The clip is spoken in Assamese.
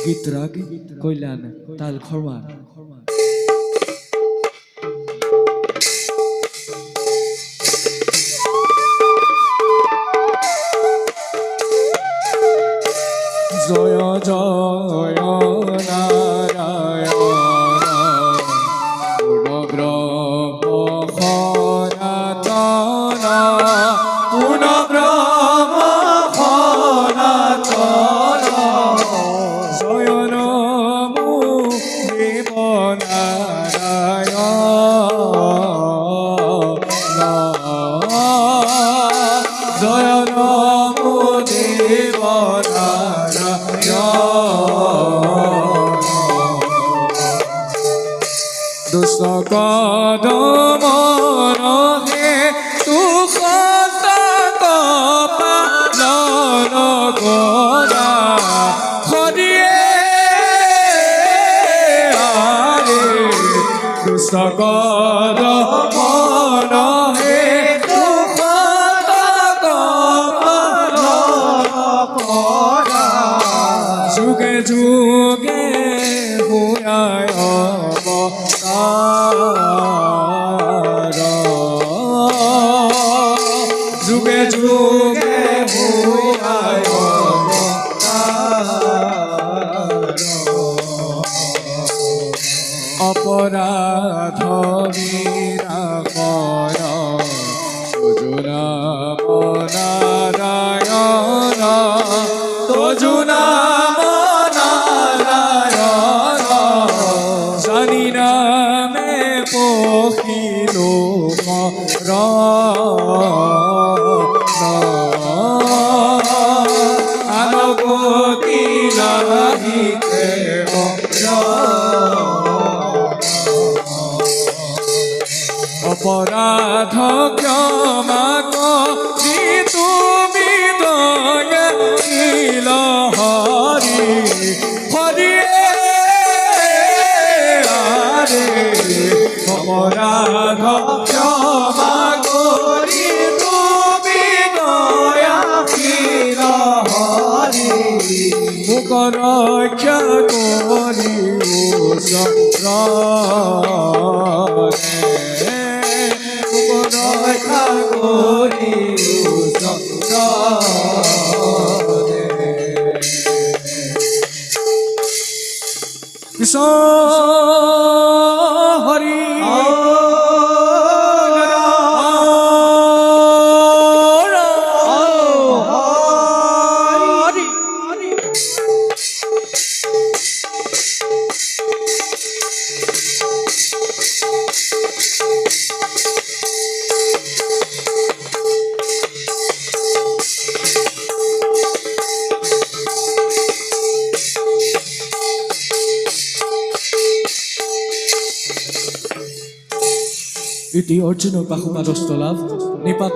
গীত ৰাগ কল্যাণ তাল খৰমাৰ জয় জয় নাৰায়ণ পূৰ্ণ ব্ৰহ্ম সনাতন পূৰ্ণ ব্ৰহ্ম সনাতন জয় নমো দেৱ নাৰায়ণ জয় নমো দেৱ দুষ্ট কদমৰহে তুষাক পালন কৰা হৰিয়ে দুষ্ট কদমৰহে তুষাক পালন কৰা যুগে যুগে ভূয়ায় যুগে যুগে ভূয়ায় অপৰাধ বিনাশৰ তজু নাম নাৰায়ণ তজু নাম নাৰায়ণ জানি নামে পখিলো আনগতি নাহিতে অপৰাধ ক্ষমা কৰি তুমি দয়াশীল হৰি হৰিয়ে অপৰাধ ক্ষমা কৰি তুমি দয়াশীল হৰি মোক ৰক্ষা কৰি ৰক্ষা কৰি কৃষ্ণ হৰি ইতি অৰ্জুন পাশুপাদস্থ লাভ নিপাত